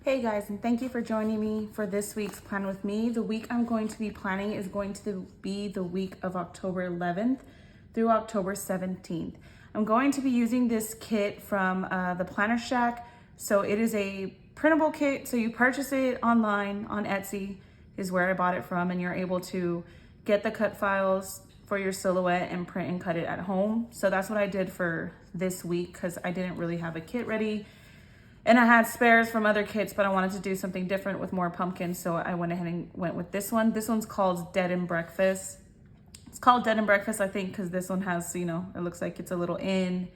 Hey guys, and thank you for joining me for this week's Plan With Me. The week I'm going to be planning is going to be the week of October 11th through October 17th. I'm going to be using this kit from the Planner Shack. So it is a printable kit, so you purchase it online on Etsy is where I bought it from, and you're able to get the cut files for your silhouette and print and cut it at home. So that's what I did for this week because I didn't really have a kit ready. And I had spares from other kits, but I wanted to do something different with more pumpkins, so I went ahead and went with this one. This one's called Dead and Breakfast. It's called Dead and Breakfast, I think, because this one has, it looks like it's a little inn.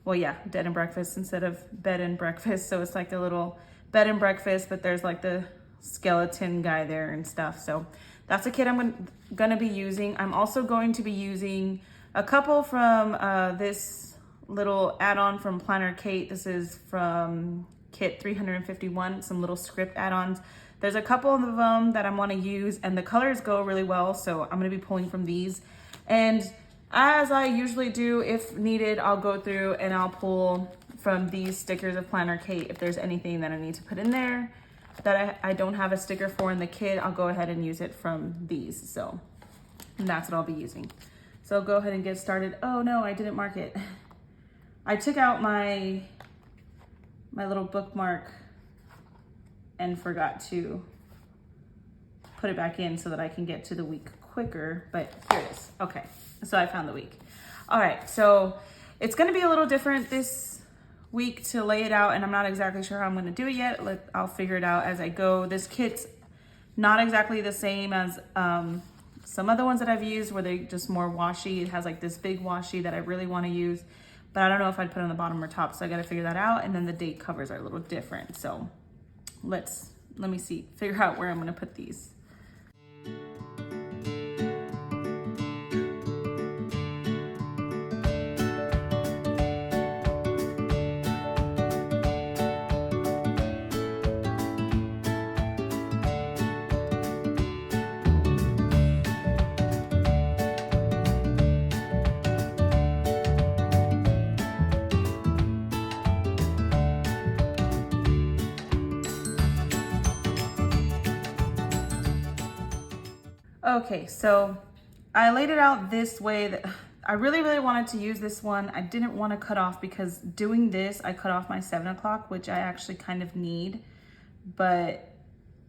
Well, yeah, Dead and Breakfast instead of Bed and Breakfast. So it's like a little bed and breakfast, but there's like the skeleton guy there and stuff. So that's a kit I'm gonna be using. I'm also going to be using a couple from this little add-on from Planner Kate. This is from kit 351, some little script add-ons. There's a couple of them that I want to use and the colors go really well, so I'm going to be pulling from these. And as I usually do, if needed, I'll go through and I'll pull from these stickers of Planner Kate. If there's anything that I need to put in there that I don't have a sticker for in the kit, I'll go ahead and use it from these. So that's what I'll be using. So I'll go ahead and get started. Oh no, I didn't mark it. I took out my little bookmark and forgot to put it back in so that I can get to the week quicker, but here it is. Okay, so I found the week. All right, so it's gonna be a little different this week to lay it out, and I'm not exactly sure how I'm gonna do it yet. I'll figure it out as I go. This kit's not exactly the same as some other ones that I've used where they're just more washi. It has like this big washi that I really wanna use, but I don't know if I'd put it on the bottom or top, so I gotta figure that out. And then the date covers are a little different. So let me figure out where I'm gonna put these. Okay, so I laid it out this way. That I really wanted to use this one. I didn't want to cut off because doing this, I cut off my 7 o'clock, which I actually kind of need, but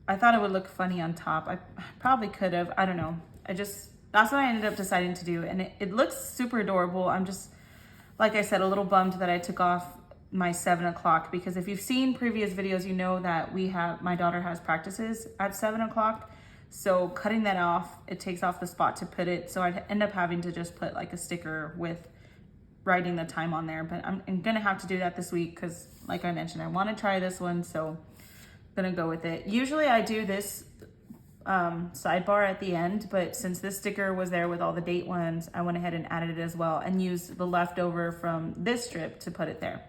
I thought it would look funny on top. I probably could have, I don't know. That's what I ended up deciding to do. And it looks super adorable. I'm just, like I said, a little bummed that I took off my 7 o'clock, because if you've seen previous videos, you know that my daughter has practices at 7 o'clock. So cutting that off, it takes off the spot to put it. So I'd end up having to just put like a sticker with writing the time on there. But I'm gonna have to do that this week because, like I mentioned, I want to try this one. So I'm gonna go with it. Usually I do this sidebar at the end, but since this sticker was there with all the date ones, I went ahead and added it as well and used the leftover from this strip to put it there.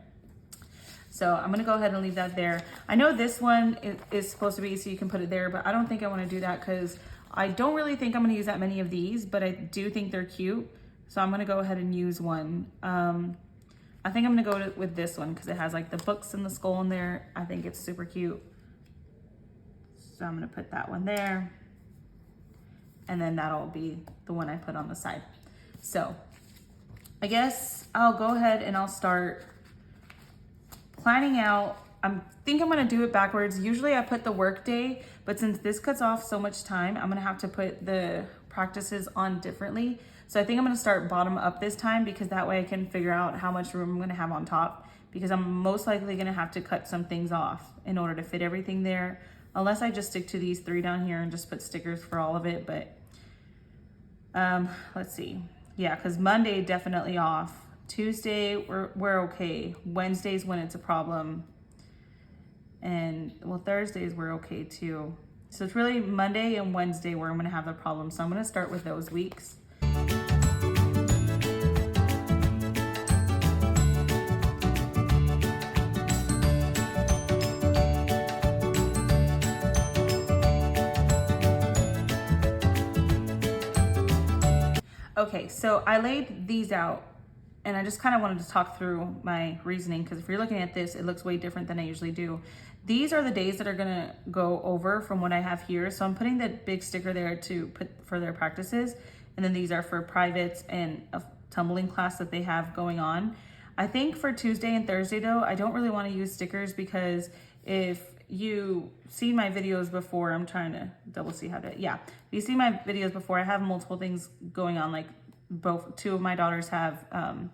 So I'm gonna go ahead and leave that there. I know this one is supposed to be so you can put it there, but I don't think I wanna do that because I don't really think I'm gonna use that many of these, but I do think they're cute. So I'm gonna go ahead and use one. I think I'm gonna go with this one because it has like the books and the skull in there. I think it's super cute. So I'm gonna put that one there. And then that'll be the one I put on the side. So I guess I'll go ahead and I'll start planning out. I think I'm gonna do it backwards. Usually I put the work day, but since this cuts off so much time, I'm gonna have to put the practices on differently. So I think I'm gonna start bottom up this time because that way I can figure out how much room I'm gonna have on top, because I'm most likely gonna have to cut some things off in order to fit everything there, unless I just stick to these 3 down here and just put stickers for all of it. But let's see. Yeah, because Monday definitely off. Tuesday, we're okay. Wednesday's when it's a problem. And well, Thursdays we're okay too. So it's really Monday and Wednesday where I'm gonna have the problem. So I'm gonna start with those weeks. Okay, so I laid these out and I just kind of wanted to talk through my reasoning, because if you're looking at this, it looks way different than I usually do. These are the days that are gonna go over from what I have here. So I'm putting the big sticker there to put for their practices. And then these are for privates and a tumbling class that they have going on. I think for Tuesday and Thursday though, I don't really wanna use stickers, because if you see my videos before, I'm trying to double see how to, yeah. If you see my videos before, I have multiple things going on, like two of my daughters have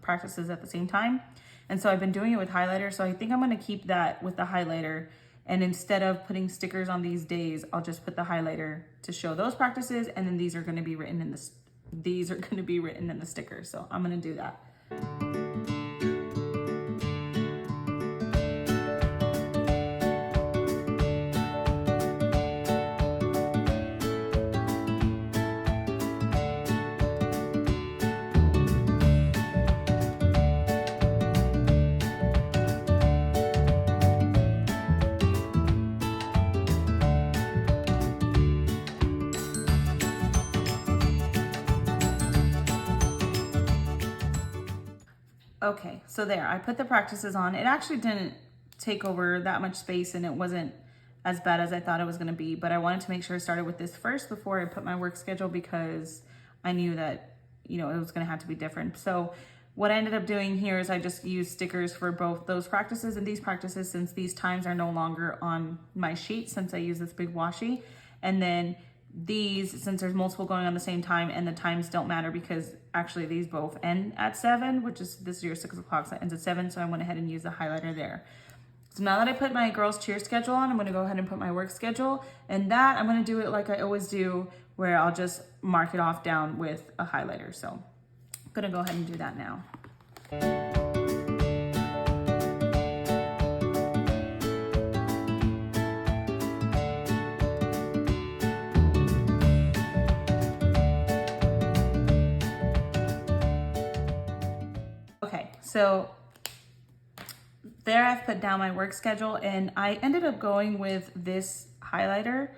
practices at the same time. And so I've been doing it with highlighter. So I think I'm gonna keep that with the highlighter. And instead of putting stickers on these days, I'll just put the highlighter to show those practices. And then these are gonna be written in the sticker. So I'm gonna do that. Okay, so there, I put the practices on. It actually didn't take over that much space, and it wasn't as bad as I thought it was gonna be, but I wanted to make sure I started with this first before I put my work schedule, because I knew that, you know, it was gonna have to be different. So what I ended up doing here is I just used stickers for both those practices and these practices, since these times are no longer on my sheet, since I use this big washi. And then these, since there's multiple going on the same time, and the times don't matter, because actually these both end at 7, which is this year 6 o'clock, so it ends at 7. So I went ahead and used the highlighter there. So now that I put my girls cheer schedule on, I'm gonna go ahead and put my work schedule, and that I'm gonna do it like I always do, where I'll just mark it off down with a highlighter. So I'm gonna go ahead and do that now. So there I've put down my work schedule, and I ended up going with this highlighter.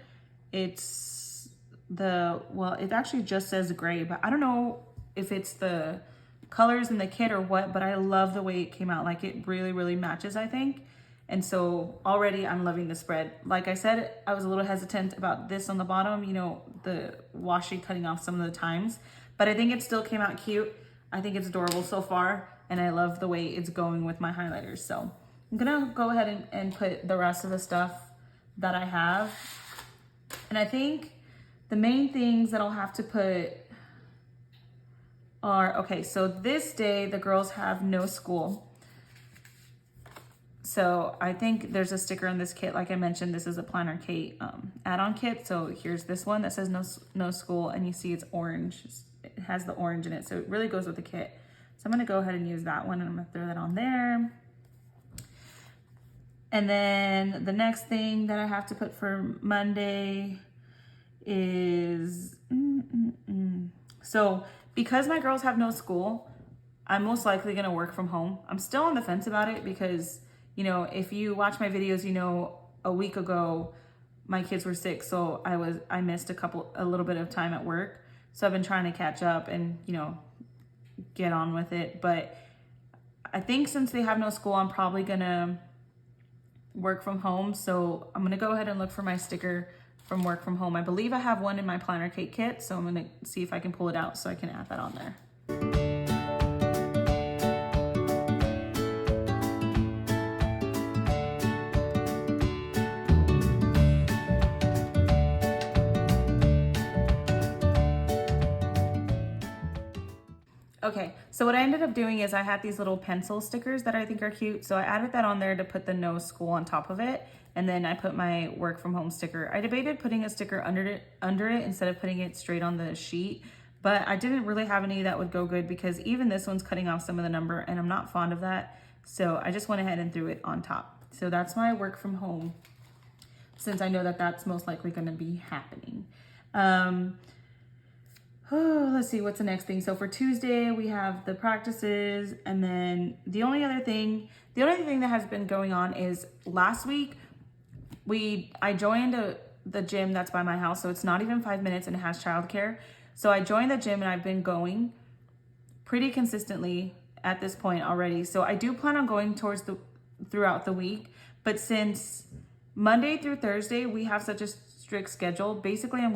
It's well, it actually just says gray, but I don't know if it's the colors in the kit or what, but I love the way it came out. Like, it really, really matches, I think. And so already I'm loving the spread. Like I said, I was a little hesitant about this on the bottom, you know, the washi cutting off some of the times, but I think it still came out cute. I think it's adorable so far, and I love the way it's going with my highlighters. So I'm gonna go ahead and put the rest of the stuff that I have. And I think the main things that I'll have to put are, okay, so this day the girls have no school. So I think there's a sticker on this kit. Like I mentioned, this is a Planner Kate add-on kit. So here's this one that says no school, and you see it's orange. It has the orange in it, so it really goes with the kit. So I'm gonna go ahead and use that one, and I'm gonna throw that on there. And then the next thing that I have to put for Monday is, so because my girls have no school, I'm most likely gonna work from home. I'm still on the fence about it, because, you know, if you watch my videos, you know, a week ago, my kids were sick, so I missed a little bit of time at work. So I've been trying to catch up and, you know, get on with it. But I think since they have no school, I'm probably gonna work from home. So I'm gonna go ahead and look for my sticker from work from home. I believe I have one in my Planner Kate kit, so I'm gonna see if I can pull it out so I can add that on there. Okay, so what I ended up doing is I had these little pencil stickers that I think are cute. So I added that on there to put the no school on top of it. And then I put my work from home sticker. I debated putting a sticker under it instead of putting it straight on the sheet, but I didn't really have any that would go good, because even this one's cutting off some of the number, and I'm not fond of that. So I just went ahead and threw it on top. So that's my work from home, since I know that that's most likely gonna be happening. Let's see, what's the next thing? So for Tuesday, we have the practices, and then the only other thing that has been going on is last week, I joined the gym that's by my house, so it's not even 5 minutes, and it has childcare. So I joined the gym, and I've been going pretty consistently at this point already. So I do plan on going throughout the week, but since Monday through Thursday, we have such a strict schedule. Basically, I'm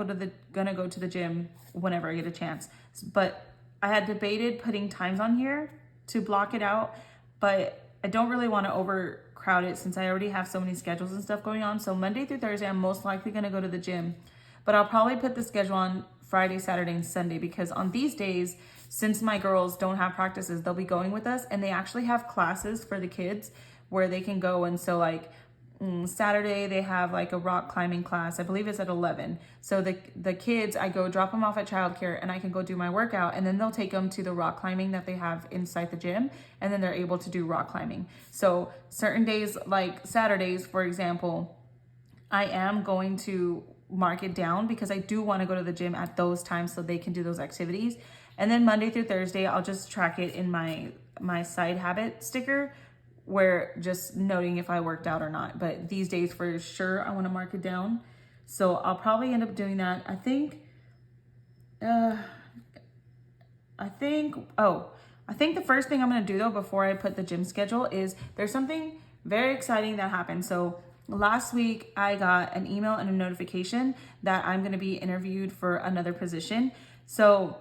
gonna go to the gym whenever I get a chance. But I had debated putting times on here to block it out, but I don't really want to overcrowd it since I already have so many schedules and stuff going on. So Monday through Thursday, I'm most likely gonna go to the gym, but I'll probably put the schedule on Friday, Saturday, and Sunday, because on these days, since my girls don't have practices, they'll be going with us, and they actually have classes for the kids where they can go. And so like Saturday, they have like a rock climbing class. I believe it's at 11. So the kids, I go drop them off at childcare and I can go do my workout, and then they'll take them to the rock climbing that they have inside the gym, and then they're able to do rock climbing. So certain days, like Saturdays, for example, I am going to mark it down because I do want to go to the gym at those times so they can do those activities. And then Monday through Thursday, I'll just track it in my side habit sticker, where just noting if I worked out or not. But these days for sure, I want to mark it down. So I'll probably end up doing that. I think the first thing I'm going to do though, before I put the gym schedule, is there's something very exciting that happened. So last week I got an email and a notification that I'm going to be interviewed for another position. So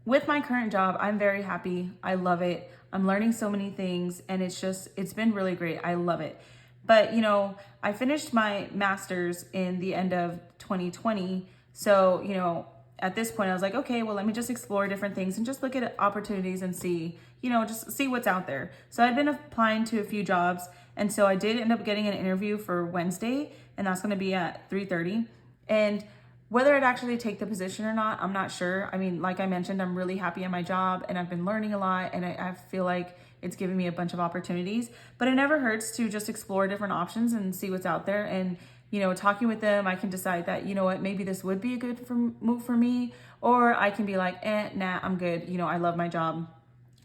with my current job, I'm very happy. I love it. I'm learning so many things, and it's been really great. I love it. But, you know, I finished my master's in the end of 2020. So, you know, at this point I was like, okay, well, let me just explore different things and just look at opportunities and see, you know, just see what's out there. So I've been applying to a few jobs. And so I did end up getting an interview for Wednesday, and that's going to be at 3:30. And whether I'd actually take the position or not, I'm not sure. I mean, like I mentioned, I'm really happy at my job and I've been learning a lot, and I feel like it's given me a bunch of opportunities. But it never hurts to just explore different options and see what's out there. And, you know, talking with them, I can decide that, you know what, maybe this would be a good move for me. Or I can be like, nah, I'm good. You know, I love my job.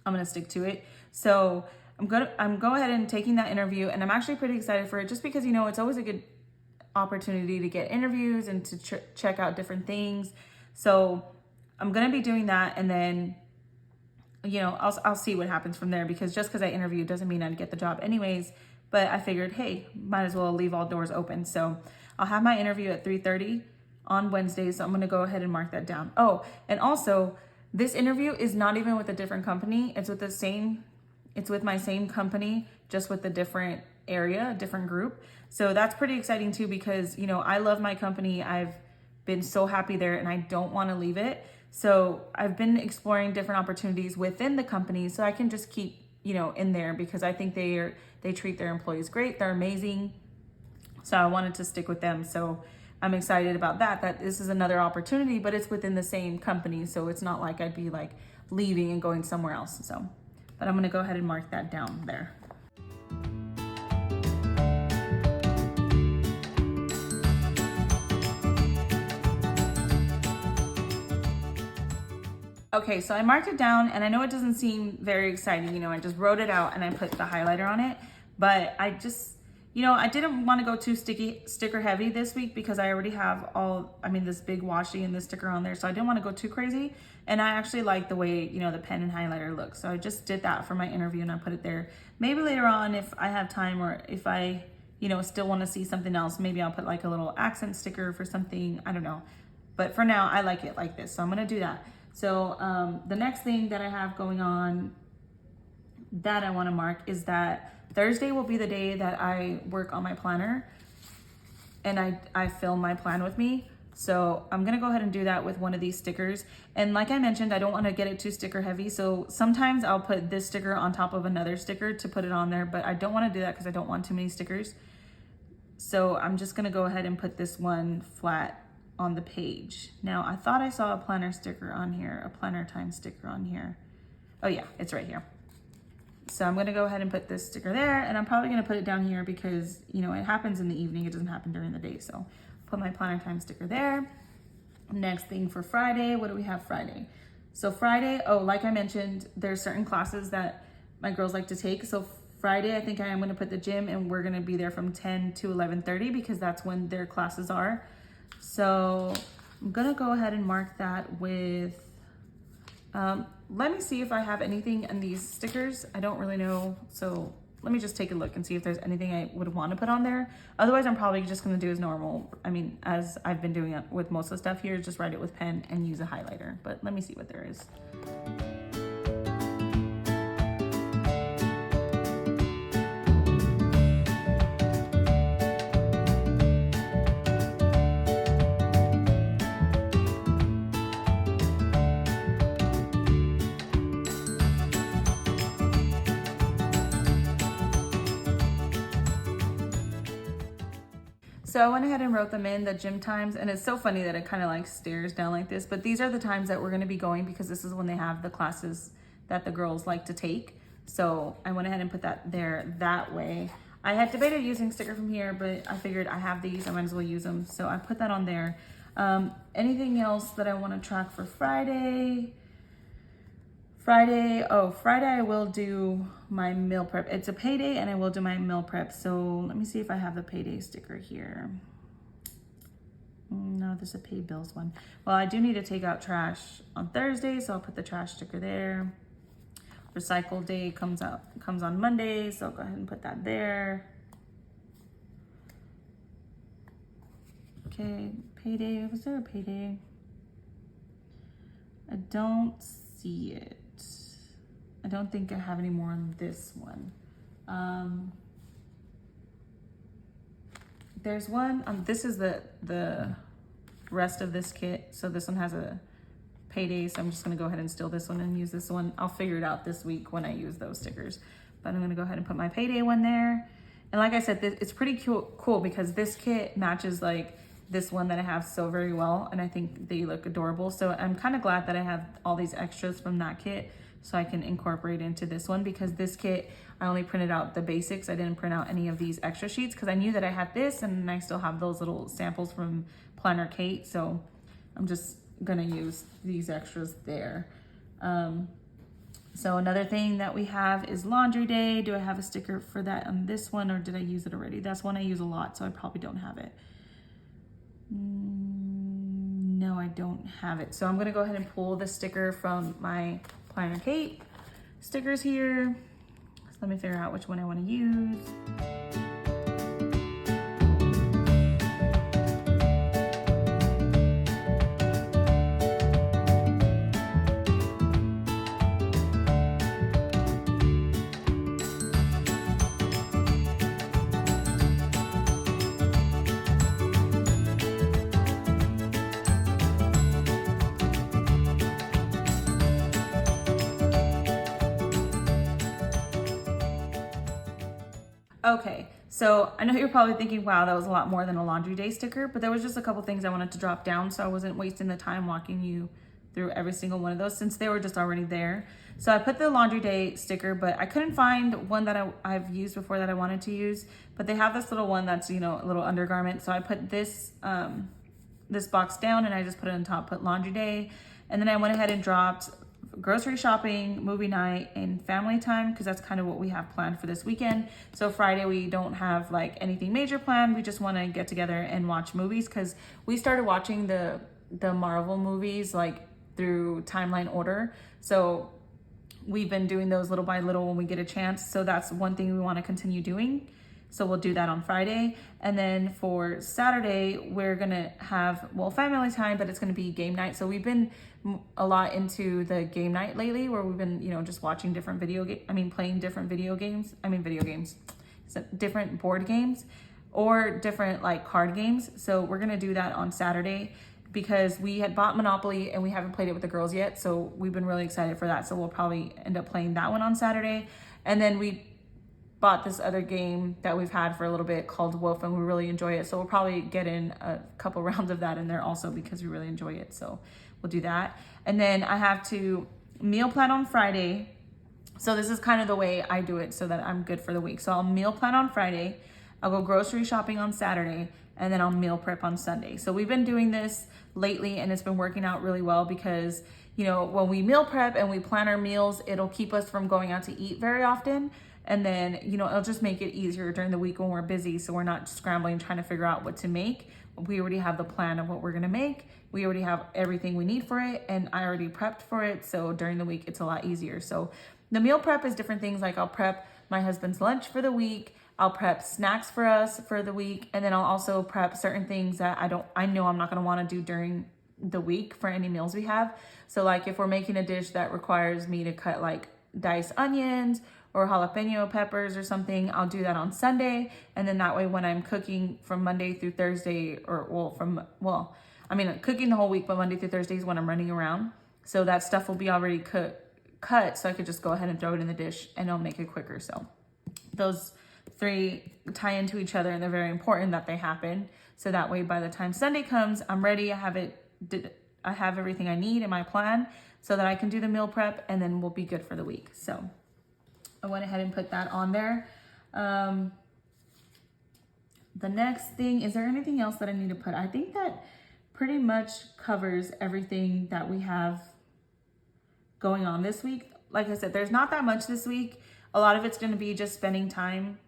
I'm going to stick to it. So I'm go ahead and taking that interview, and I'm actually pretty excited for it, just because, you know, it's always a good opportunity to get interviews and to check out different things. So I'm going to be doing that, and then, you know, I'll see what happens from there, because just because I interviewed doesn't mean I'd get the job anyways. But I figured, hey, might as well leave all doors open. So I'll have my interview at 3:30 on Wednesday. So I'm going to go ahead and mark that down. Oh, and also this interview is not even with a different company. It's with my same company, just with a different area, a different group. So that's pretty exciting too, because, you know, I love my company. I've been so happy there and I don't want to leave it. So I've been exploring different opportunities within the company, so I can just keep, you know, in there, because I think they treat their employees great. They're amazing. So I wanted to stick with them. So I'm excited about that this is another opportunity, but it's within the same company. So it's not like I'd be like leaving and going somewhere else. So, but I'm going to go ahead and mark that down there. Okay, so I marked it down, and I know it doesn't seem very exciting. You know, I just wrote it out and I put the highlighter on it, but I just, you know, I didn't want to go too sticker heavy this week, because I already have this big washi and this sticker on there. So I didn't want to go too crazy. And I actually like the way, you know, the pen and highlighter looks. So I just did that for my interview, and I put it there. Maybe later on, if I have time, or if I, you know, still want to see something else, maybe I'll put like a little accent sticker for something. I don't know. But for now, I like it like this. So I'm going to do that. So the next thing that I have going on that I want to mark is that Thursday will be the day that I work on my planner, and I film my plan with me. So I'm going to go ahead and do that with one of these stickers. And like I mentioned, I don't want to get it too sticker heavy. So sometimes I'll put this sticker on top of another sticker to put it on there, but I don't want to do that because I don't want too many stickers. So I'm just going to go ahead and put this one flat on the page. Now, I thought I saw a planner sticker on here, a planner time sticker on here. Oh yeah, it's right here. So I'm going to go ahead and put this sticker there, and I'm probably going to put it down here because, you know, it happens in the evening. It doesn't happen during the day. So put my planner time sticker there. Next thing for Friday, what do we have Friday? So Friday, like I mentioned, there's certain classes that my girls like to take. So Friday, I think I am going to put the gym, and we're going to be there from 10 to 11:30 because that's when their classes are. So I'm going to go ahead and mark that with let me see if I have anything in these stickers. I don't really know, so let me just take a look and see if there's anything I would want to put on there. Otherwise, I'm probably just gonna do as normal. I mean, as I've been doing it with most of the stuff here, just write it with pen and use a highlighter. But let me see what there is. So I went ahead and wrote them in, the gym times, and it's so funny that it kind of like stares down like this, but these are the times that we're gonna be going because this is when they have the classes that the girls like to take. So I went ahead and put that there that way. I had debated using sticker from here, but I figured I have these, I might as well use them. So I put that on there. Anything else that I wanna track for Friday? Friday I will do my meal prep. It's a payday and I will do my meal prep. So let me see if I have the payday sticker here. No, there's a pay bills one. Well, I do need to take out trash on Thursday, so I'll put the trash sticker there. Recycle day comes on Monday, so I'll go ahead and put that there. Okay, payday, was there a payday? I don't see it. I don't think I have any more on this one. There's one, this is the rest of this kit. So this one has a payday, so I'm just gonna go ahead and steal this one and use this one. I'll figure it out this week when I use those stickers. But I'm gonna go ahead and put my payday one there. And like I said, it's pretty cool because this kit matches like this one that I have so very well, and I think they look adorable. So I'm kind of glad that I have all these extras from that kit so I can incorporate into this one, because this kit, I only printed out the basics. I didn't print out any of these extra sheets because I knew that I had this and I still have those little samples from Planner Kate. So I'm just gonna use these extras there. So another thing that we have is laundry day. Do I have a sticker for that on this one, or did I use it already? That's one I use a lot, so I probably don't have it. No, I don't have it. So I'm gonna go ahead and pull the sticker from my Planner Kate stickers here. So let me figure out which one I want to use. Okay, so I know you're probably thinking, wow, that was a lot more than a laundry day sticker, but there was just a couple things I wanted to drop down, so I wasn't wasting the time walking you through every single one of those since they were just already there. So I put the laundry day sticker, but I couldn't find one that I've used before that I wanted to use, but they have this little one that's, you know, a little undergarment. So I put this, this box down and I just put it on top, put laundry day. And then I went ahead and dropped grocery shopping, movie night, and family time, because that's kind of what we have planned for this weekend. So Friday we don't have like anything major planned. We just want to get together and watch movies, because we started watching the Marvel movies like through timeline order. So we've been doing those little by little when we get a chance. So that's one thing we want to continue doing. So we'll do that on Friday. And then for Saturday, we're gonna have, well, family time, but it's gonna be game night. So we've been a lot into the game night lately, where we've been, you know, just watching different playing different different board games or different like card games. So we're gonna do that on Saturday, because we had bought Monopoly and we haven't played it with the girls yet. So we've been really excited for that. So we'll probably end up playing that one on Saturday. And then we bought this other game that we've had for a little bit called Wolf, and we really enjoy it. So we'll probably get in a couple rounds of that in there also, because we really enjoy it. So we'll do that. And then I have to meal plan on Friday. So this is kind of the way I do it so that I'm good for the week. So I'll meal plan on Friday, I'll go grocery shopping on Saturday, and then I'll meal prep on Sunday. So we've been doing this lately and it's been working out really well, because you know, when we meal prep and we plan our meals, it'll keep us from going out to eat very often. And then, you know, it'll just make it easier during the week when we're busy. So we're not scrambling, trying to figure out what to make. We already have the plan of what we're gonna make. We already have everything we need for it. And I already prepped for it. So during the week, it's a lot easier. So the meal prep is different things. Like, I'll prep my husband's lunch for the week. I'll prep snacks for us for the week. And then I'll also prep certain things that I know I'm not gonna wanna do during the week for any meals we have. So like, if we're making a dish that requires me to cut like diced onions or jalapeno peppers or something, I'll do that on Sunday. And then that way, when I'm cooking from Monday through Thursday, cooking the whole week, but Monday through Thursday is when I'm running around. So that stuff will be already cut, so I could just go ahead and throw it in the dish and it'll make it quicker. So those three tie into each other, and they're very important that they happen. So that way, by the time Sunday comes, I'm ready. I have everything I need in my plan so that I can do the meal prep, and then we'll be good for the week. So I went ahead and put that on there. The next thing, is there anything else that I need to put? I think that pretty much covers everything that we have going on this week. Like I said, there's not that much this week. A lot of it's going to be just spending time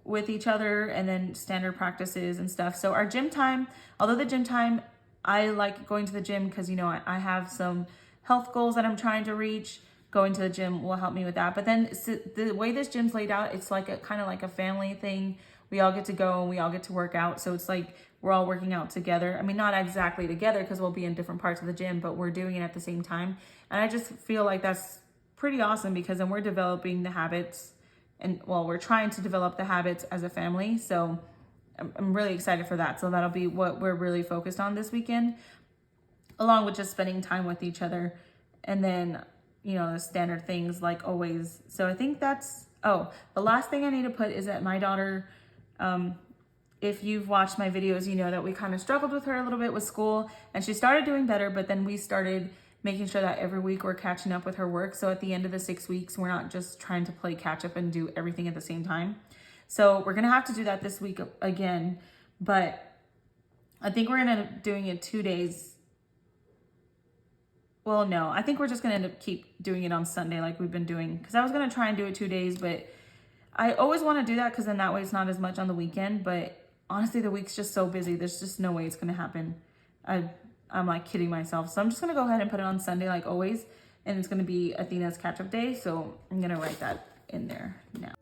with each other and then standard practices and stuff. So our gym time, although the gym time, I like going to the gym because, you know, I have some health goals that I'm trying to reach. Going to the gym will help me with that. But then the way this gym's laid out, it's like a kind of like a family thing. We all get to go and we all get to work out. So it's like we're all working out together. I mean, not exactly together because we'll be in different parts of the gym, but we're doing it at the same time. And I just feel like that's pretty awesome because then we're developing the habits, and we're trying to develop the habits as a family. So I'm really excited for that. So that'll be what we're really focused on this weekend, along with just spending time with each other. And then, you know, the standard things like always. So I think that's, the last thing I need to put is that my daughter, if you've watched my videos, you know that we kind of struggled with her a little bit with school, and she started doing better, but then we started making sure that every week we're catching up with her work. So at the end of the 6 weeks, we're not just trying to play catch up and do everything at the same time. So we're going to have to do that this week again, but I think we're going to end up doing it 2 days. Well, no, I think we're just going to end up keep doing it on Sunday like we've been doing, because I was going to try and do it 2 days, but I always want to do that because then that way it's not as much on the weekend. But honestly, the week's just so busy. There's just no way it's going to happen. I'm like kidding myself. So I'm just going to go ahead and put it on Sunday like always. And it's going to be Athena's catch-up day. So I'm going to write that in there now.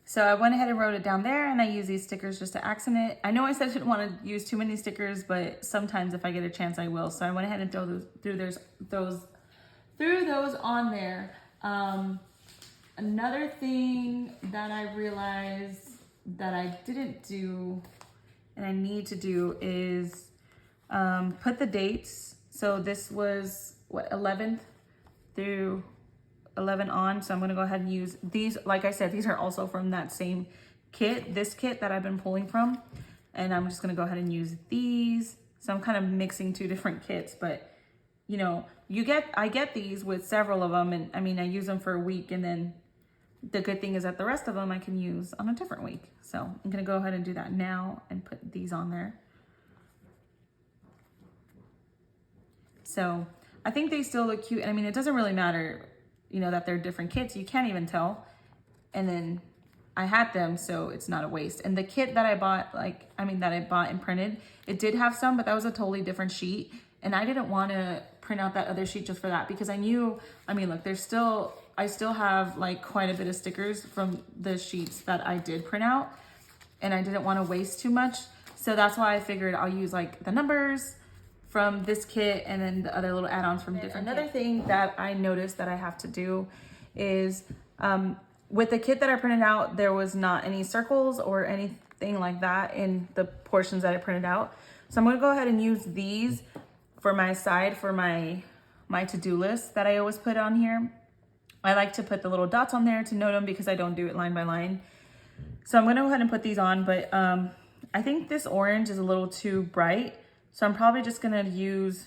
So I went ahead and wrote it down there, and I use these stickers just to accent it. I know I said I didn't want to use too many stickers, but sometimes if I get a chance, I will. So I went ahead and threw those on there. Another thing that I realized that I didn't do and I need to do is put the dates. So this was 11th through 11 on. So I'm going to go ahead and use these. Like I said, these are also from that same kit, this kit that I've been pulling from. And I'm just going to go ahead and use these. So I'm kind of mixing two different kits, but you know, I get these with several of them. And I mean, I use them for a week, and then the good thing is that the rest of them I can use on a different week. So I'm going to go ahead and do that now and put these on there. So I think they still look cute. I mean, it doesn't really matter, you know, that they're different kits. You can't even tell. And then I had them, so it's not a waste. And the kit that I bought, that I bought and printed, it did have some, but that was a totally different sheet. And I didn't want to print out that other sheet just for that, because I knew, I mean, look, I still have like quite a bit of stickers from the sheets that I did print out, and I didn't want to waste too much. So that's why I figured I'll use like the numbers from this kit and then the other little add-ons from different kits. Another thing that I noticed that I have to do is with the kit that I printed out, there was not any circles or anything like that in the portions that I printed out. So I'm going to go ahead and use these for my side, for my to-do list that I always put on here. I like to put the little dots on there to note them because I don't do it line by line. So I'm going to go ahead and put these on, but I think this orange is a little too bright. So I'm probably just going to use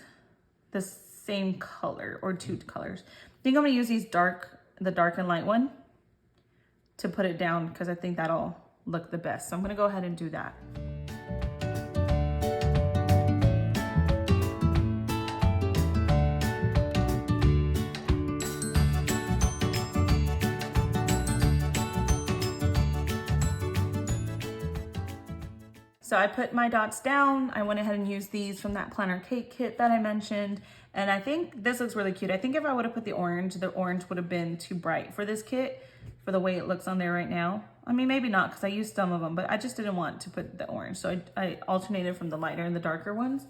the same color or two colors. I think I'm going to use the dark and light one to put it down because I think that'll look the best. So I'm gonna go ahead and do that. So I put my dots down. I went ahead and used these from that planner cake kit that I mentioned. And I think this looks really cute. I think if I would have put the orange would have been too bright for this kit, for the way it looks on there right now. I mean, maybe not because I used some of them, but I just didn't want to put the orange. So I alternated from the lighter and the darker ones.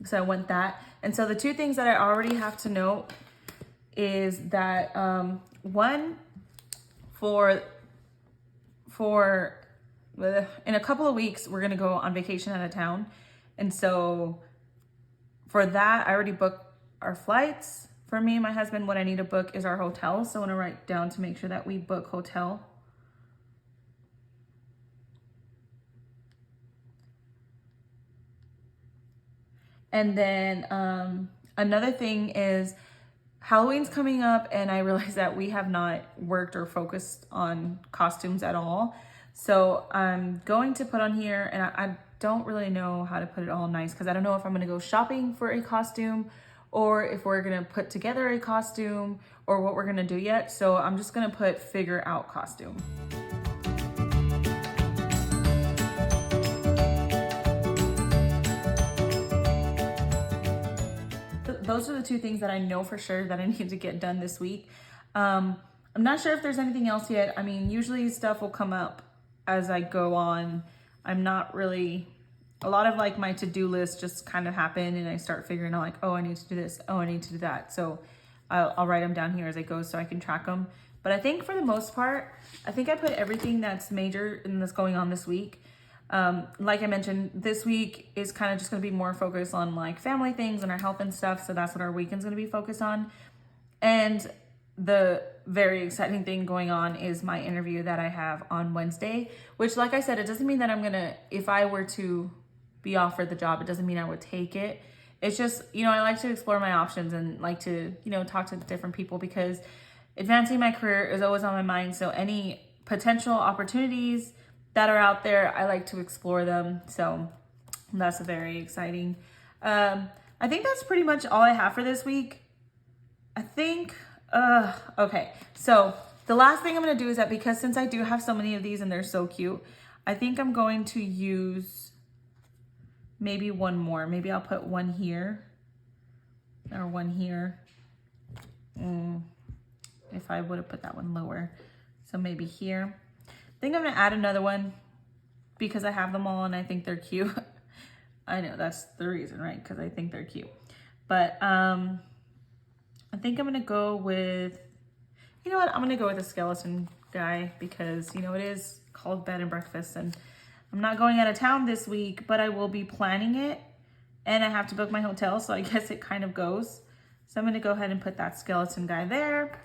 So I went that. And so the two things that I already have to note is that one, in a couple of weeks, we're gonna go on vacation out of town. And so for that, I already booked our flights. For me and my husband, what I need to book is our hotel. So I wanna write down to make sure that we book hotel. And then another thing is Halloween's coming up, and I realized that we have not worked or focused on costumes at all. So I'm going to put on here, and I don't really know how to put it all nice because I don't know if I'm gonna go shopping for a costume or if we're gonna put together a costume or what we're gonna do yet. So I'm just gonna put figure out costume. Those are the two things that I know for sure that I need to get done this week. I'm not sure if there's anything else yet. I mean, usually stuff will come up as I go on. I'm not really, a lot of like my to-do list just kind of happen and I start figuring out like, oh, I need to do this. Oh, I need to do that. So I'll write them down here as I go so I can track them. But I think for the most part, I think I put everything that's major and that's going on this week. Like I mentioned, this week is kind of just going to be more focused on like family things and our health and stuff. So that's what our weekend's going to be focused on. And the very exciting thing going on is my interview that I have on Wednesday, which like I said, it doesn't mean that I'm gonna, if I were to be offered the job, it doesn't mean I would take it. It's just, you know, I like to explore my options and like to, you know, talk to different people because advancing my career is always on my mind. So any potential opportunities that are out there, I like to explore them. So that's very exciting. I think that's pretty much all I have for this week. I think, okay. So the last thing I'm going to do is that because since I do have so many of these and they're so cute, I think I'm going to use maybe one more. Maybe I'll put one here or one here. If I would have put that one lower. So maybe here. I think I'm going to add another one because I have them all and I think they're cute. I know that's the reason, right? Because I think they're cute. But I think I'm going to go with, you know what? I'm going to go with a skeleton guy because, you know, it is called bed and breakfast and I'm not going out of town this week, but I will be planning it and I have to book my hotel. So I guess it kind of goes. So I'm going to go ahead and put that skeleton guy there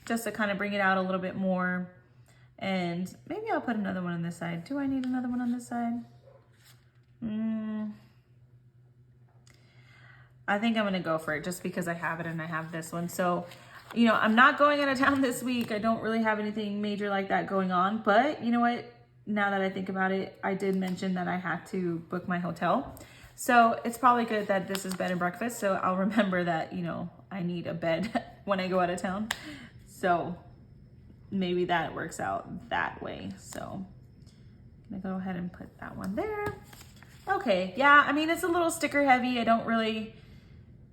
just to kind of bring it out a little bit more. And maybe I'll put another one on this side. Do I need another one on this side? I think I'm going to go for it just because I have it and I have this one. So, you know, I'm not going out of town this week. I don't really have anything major like that going on. But you know what? Now that I think about it, I did mention that I had to book my hotel. So it's probably good that this is bed and breakfast. So I'll remember that, you know, I need a bed when I go out of town. So maybe that works out that way. So I'm gonna go ahead and put that one there. Okay, yeah, I mean, it's a little sticker heavy. I don't really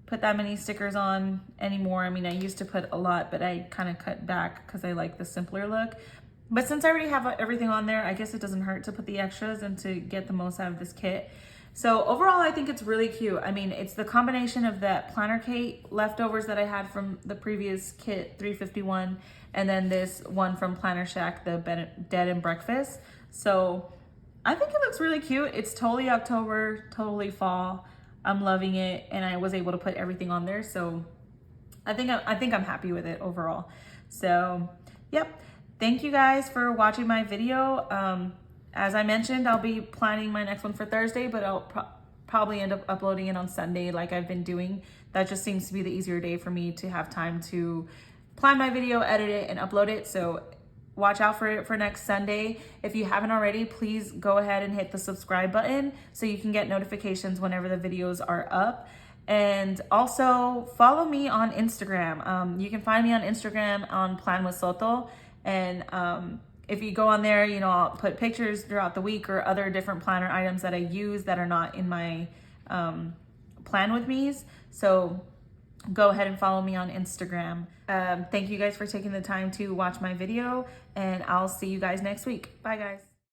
put that many stickers on anymore. I mean, I used to put a lot, but I kind of cut back because I like the simpler look. But since I already have everything on there, I guess it doesn't hurt to put the extras and to get the most out of this kit. So overall, I think it's really cute. I mean, it's the combination of that planner cake leftovers that I had from the previous kit, 351, and then this one from Planner Shack, the bed and breakfast. So I think it looks really cute. It's totally October, totally fall. I'm loving it, and I was able to put everything on there. So I think I'm happy with it overall. So yep. Thank you guys for watching my video. As I mentioned, I'll be planning my next one for Thursday, but I'll probably end up uploading it on Sunday like I've been doing. That just seems to be the easier day for me to have time to plan my video, edit it, and upload it. So watch out for it for next Sunday. If you haven't already, please go ahead and hit the subscribe button so you can get notifications whenever the videos are up. And also follow me on Instagram. You can find me on Instagram on Plan with Soto. And if you go on there, you know, I'll put pictures throughout the week or other different planner items that I use that are not in my plan with me's. So go ahead and follow me on Instagram. Thank you guys for taking the time to watch my video, and I'll see you guys next week. Bye guys.